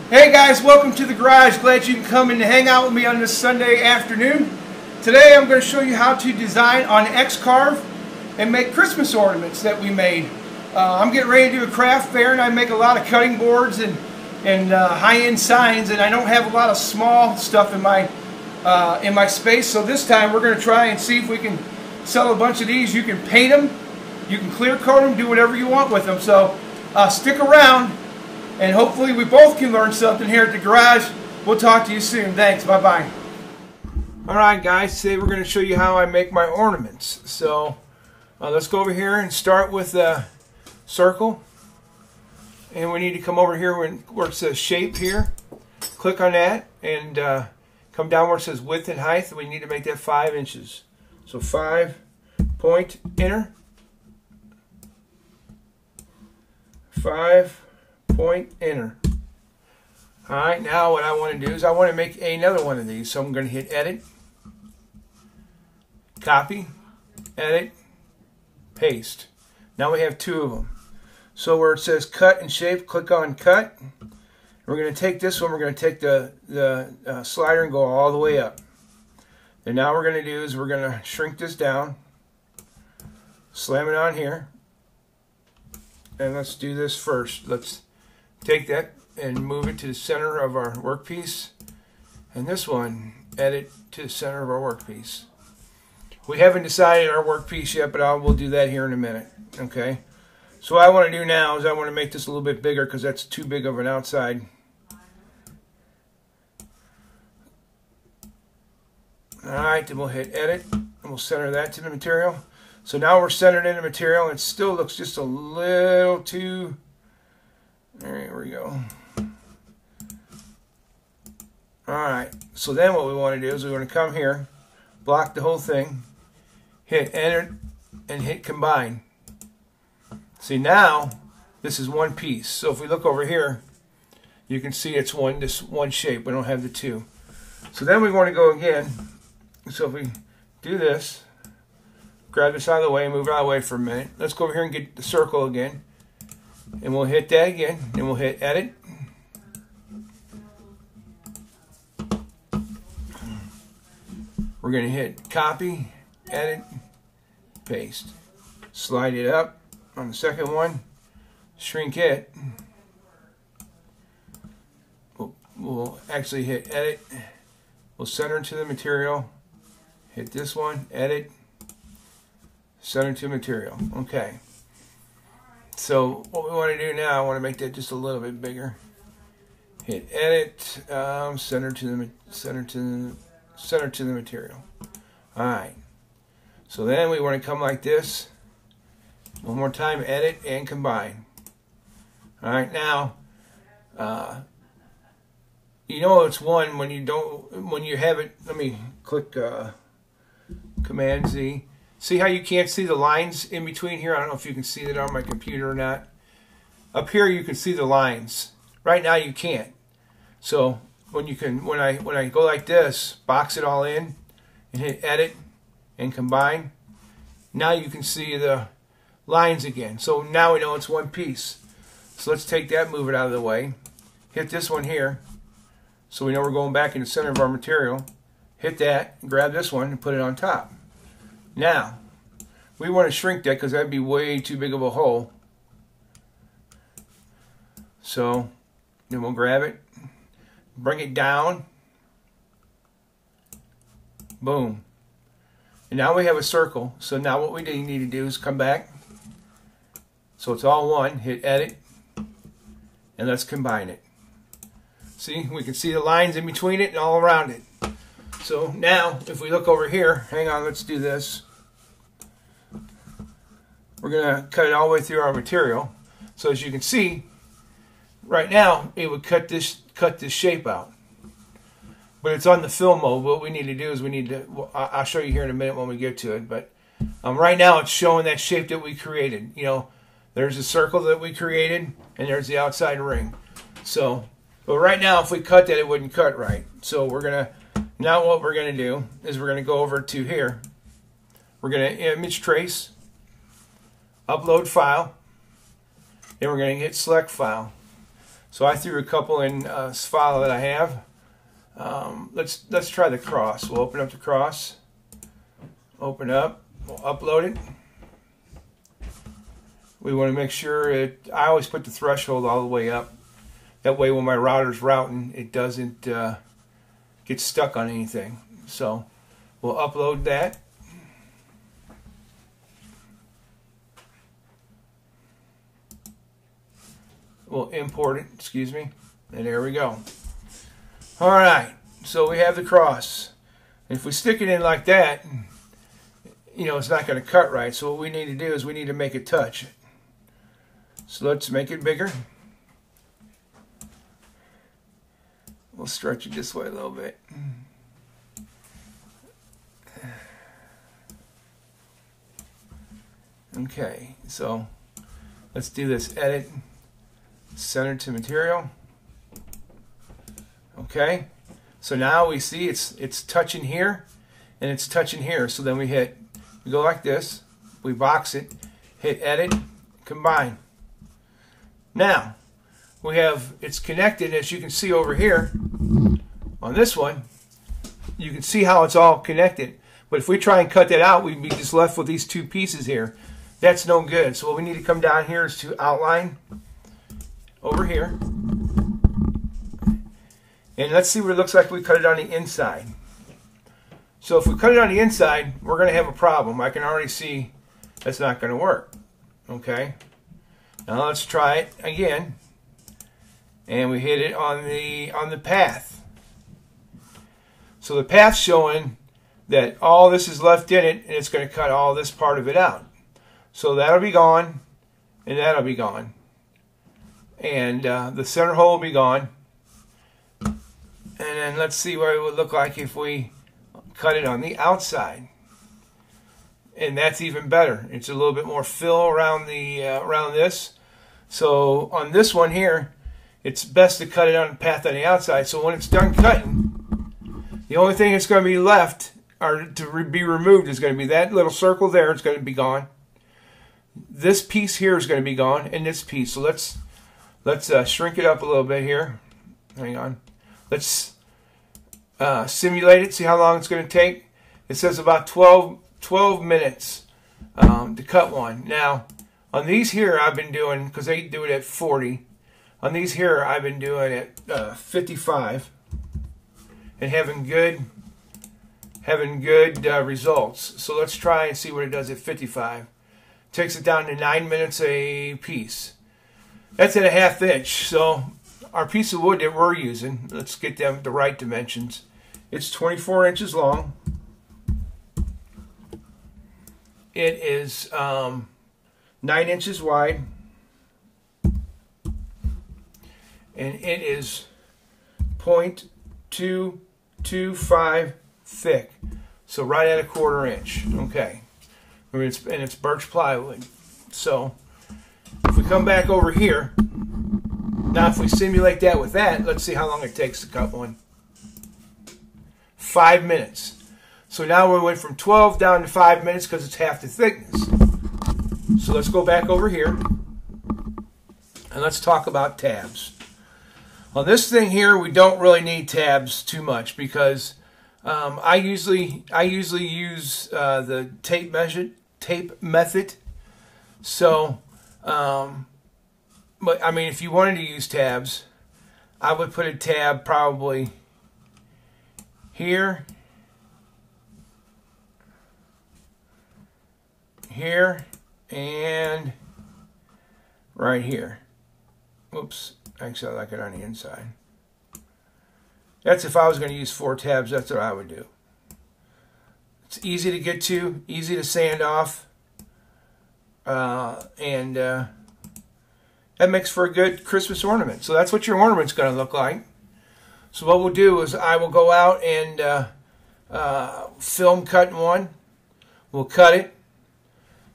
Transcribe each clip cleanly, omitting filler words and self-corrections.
Hey guys, welcome to the garage. Glad you can come and hang out with me on this Sunday afternoon. Today I'm going to show you how to design on X-Carve and make Christmas ornaments that we made. I'm getting ready to do a craft fair, and I make a lot of cutting boards and high-end signs, and I don't have a lot of small stuff in my space. So this time we're going to try and see if we can sell a bunch of these. You can paint them, you can clear coat them, do whatever you want with them. So stick around. And hopefully we both can learn something here at the garage. We'll talk to you soon. Thanks. Bye-bye. Alright guys, today we're going to show you how I make my ornaments. So let's go over here and start with the circle. And we need to come over here where it says shape here. Click on that and come down where it says width and height. We need to make that 5 inches. So 5, point, enter. 5, point, enter. Alright, now what I want to do is I want to make another one of these. So I'm going to hit edit, copy, edit, paste. Now we have 2 of them. So where it says cut and shape, click on cut. We're going to take this one, we're going to take the slider and go all the way up. And now what we're going to do is we're going to shrink this down, slam it on here, and let's do this first. Let's take that and move it to the center of our workpiece, and this one, edit to the center of our workpiece. We haven't decided our workpiece yet, but we'll do that here in a minute. Okay, so what I want to do now is I want to make this a little bit bigger because that's too big of an outside. Alright, then we'll hit edit and we'll center that to the material. So now we're centered in the material. It still looks just a little too... There we go. Alright, so then what we want to do is we want to come here, block the whole thing, hit enter, and hit combine. See, now this is one piece. So if we look over here, you can see it's this one shape. We don't have the 2. So then we want to go again. So if we do this, grab this out of the way and move it out of the way for a minute. Let's go over here and get the circle again. And we'll hit that again, and we'll hit edit. We're going to hit copy, edit, paste. Slide it up on the second one, shrink it. We'll actually hit edit. We'll center to the material. Hit this one, edit, center to material. Okay. So what we want to do now, I want to make that just a little bit bigger. Hit edit, center to the material. All right. So then we want to come like this. One more time, edit and combine. All right. Now, you know it's one when you have it. Let me click Command Z. See how you can't see the lines in between here? I don't know if you can see that on my computer or not. Up here you can see the lines. Right now you can't. So when I go like this, box it all in and hit edit and combine, now you can see the lines again. So now we know it's one piece. So let's take that, move it out of the way. Hit this one here. So we know we're going back in the center of our material. Hit that, grab this one and put it on top. Now, we want to shrink that because that'd be way too big of a hole. So, then we'll grab it, bring it down, boom. And now we have a circle. So now what we need to do is come back. So it's all one, hit edit, and let's combine it. See, we can see the lines in between it and all around it. So now, if we look over here, hang on, let's do this. We're going to cut it all the way through our material. So as you can see, right now, it would cut this shape out. But it's on the fill mode. What we need to do is I'll show you here in a minute when we get to it. But right now, it's showing that shape that we created. You know, there's a circle that we created, and there's the outside ring. So, but right now, if we cut that, it wouldn't cut right. So now what we're going to do is we're going to go over to here. We're going to image trace, upload file, then we're going to hit select file. So I threw a couple in a file that I have. Let's try the cross. We'll open up the cross. Open up. We'll upload it. We want to make sure I always put the threshold all the way up. That way when my router's routing, it doesn't get stuck on anything. So we'll upload that. We'll import it, excuse me, and there we go. Alright, so we have the cross. If we stick it in like that, you know, it's not going to cut right. So what we need to do is we need to make it touch. So let's make it bigger. We'll stretch it this way a little bit. Okay, so let's do this. Edit, center to material. Okay, so now we see it's touching here and it's touching here. So then we go like this, we box it, hit edit, combine. Now we have it's connected, as you can see over here on this one. You can see how it's all connected. But if we try and cut that out, we'd be just left with these two pieces here. That's no good. So what we need to come down here is to outline over here. And let's see what it looks like if we cut it on the inside. So if we cut it on the inside, we're going to have a problem. I can already see that's not going to work. Okay. Now let's try it again. And we hit it on the path. So the path's showing that all this is left in it, and it's going to cut all this part of it out. So that'll be gone, and that'll be gone. And the center hole will be gone. And then let's see what it would look like if we cut it on the outside. And that's even better. It's a little bit more fill around around this. So on this one here, it's best to cut it on the path on the outside. So when it's done cutting, the only thing that's going to be left or to be removed is going to be that little circle there. It's going to be gone. This piece here is going to be gone, and this piece. So let's shrink it up a little bit here. Hang on. Let's simulate it. See how long it's going to take. It says about 12 minutes to cut one. Now on these here, I've been doing, because they do it at 40. On these here, I've been doing it 55, and having good results. So let's try and see what it does at 55. Takes it down to 9 minutes a piece. That's at a 1/2 inch. So our piece of wood that we're using, let's get them the right dimensions. It's 24 inches long. It is 9 inches wide. And it is 0.225 thick. So right at a 1/4 inch. Okay. And it's birch plywood. So if we come back over here, now if we simulate that with that, let's see how long it takes to cut one. 5 minutes. So now we went from 12 down to 5 minutes because it's half the thickness. So let's go back over here and let's talk about tabs. On this thing here, we don't really need tabs too much because I usually use the tape method. So, but I mean, if you wanted to use tabs, I would put a tab probably here, here, and right here. Oops, actually I like it on the inside. That's if I was going to use 4 tabs, that's what I would do. It's easy to get to, easy to sand off, and that makes for a good Christmas ornament. So that's what your ornament's going to look like. So what we'll do is I will go out and film cutting one. We'll cut it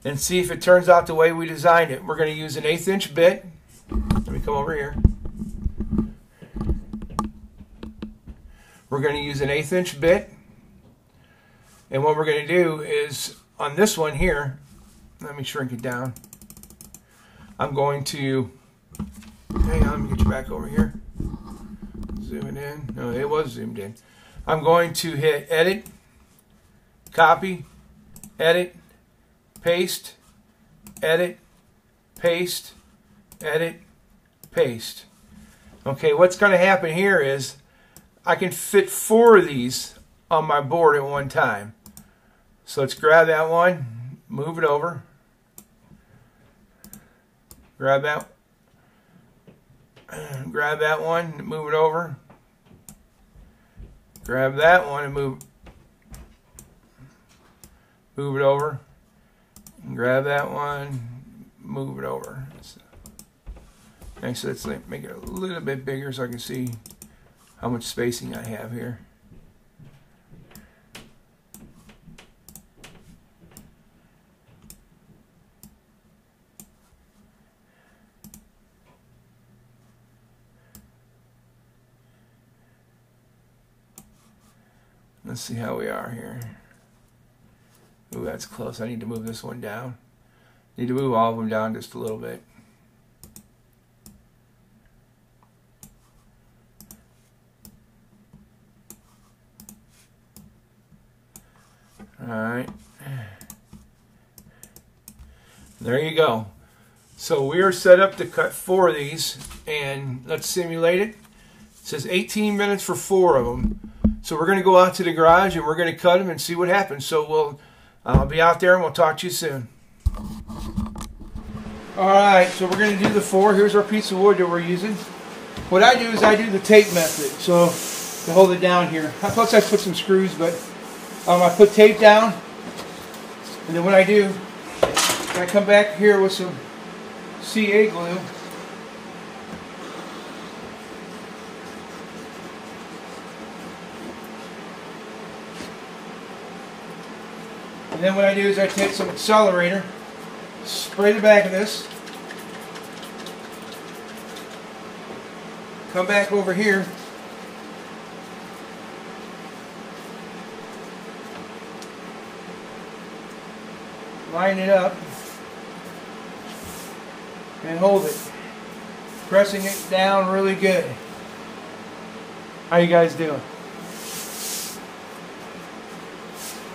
and see if it turns out the way we designed it. We're going to use an 1/8 inch bit. Let me come over here. We're going to use an 1/8 inch bit. And what we're going to do is, on this one here, let me shrink it down. I'm going to Hang on, let me get you back over here. Zoom it in. No, it was zoomed in. I'm going to hit edit, copy, edit, paste, edit, paste, edit, paste. Okay, what's going to happen here is I can fit 4 of these on my board at one time. So let's grab that one, move it over, grab that one, move it over, grab that one and move it over, and grab that one, move it over. Okay, so let's make it a little bit bigger so I can see how much spacing I have here. Let's see how we are here. Ooh, that's close. I need to move this one down. Need to move all of them down just a little bit. Alright. There you go. So we are set up to cut 4 of these, and let's simulate it. It says 18 minutes for 4 of them. So we're going to go out to the garage and we're going to cut them and see what happens. So I'll be out there and we'll talk to you soon. Alright, so we're going to do the 4. Here's our piece of wood that we're using. What I do is I do the tape method, so to hold it down here. Plus I put some screws, but I put tape down, and then what I do, I come back here with some CA glue. And then what I do is I take some accelerator, spray the back of this, come back over here, line it up, and hold it, pressing it down really good. How you guys doing?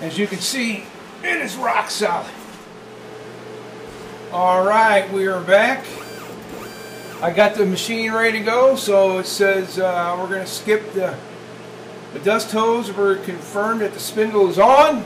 As you can see, it is rock solid. Alright, we are back. I got the machine ready to go, so it says we're going to skip the dust hose. We're confirmed that the spindle is on.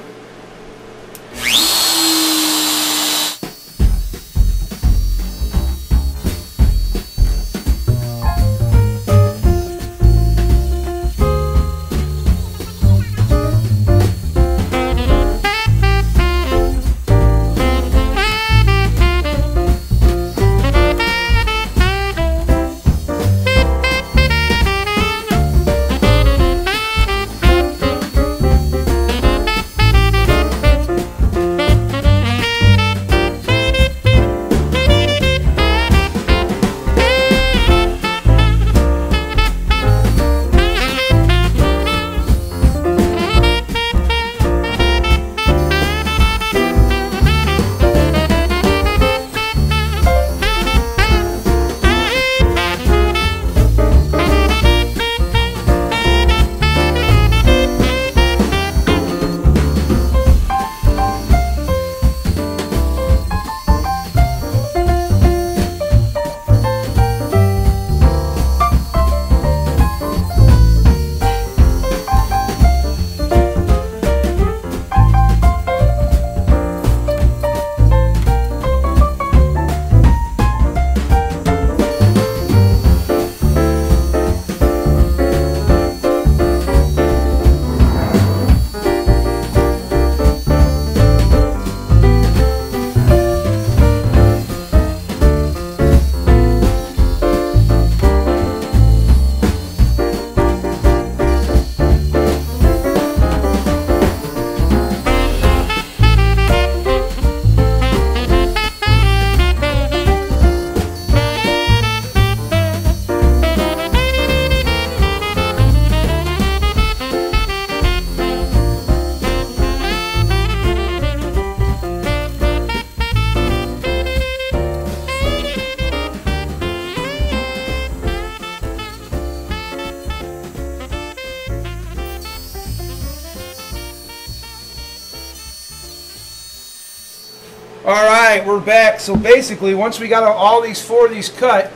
Alright, we're back. So basically, once we got all these four of these cut,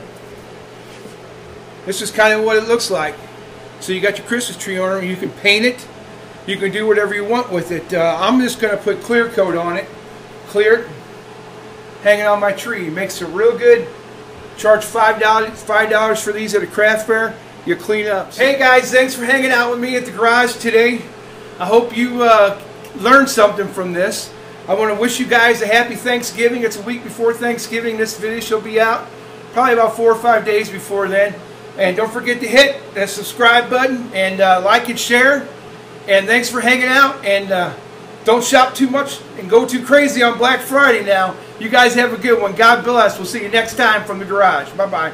this is kind of what it looks like. So you got your Christmas tree ornament. You can paint it. You can do whatever you want with it. I'm just going to put clear coat on it. Clear, hanging on my tree. Makes it real good. Charge $5 for these at a craft fair. You clean up. Hey guys, thanks for hanging out with me at the garage today. I hope you learned something from this. I want to wish you guys a happy Thanksgiving. It's a week before Thanksgiving. This video shall be out probably about 4 or 5 days before then. And don't forget to hit that subscribe button and like and share. And thanks for hanging out. And don't shop too much and go too crazy on Black Friday now. You guys have a good one. God bless. We'll see you next time from the garage. Bye-bye.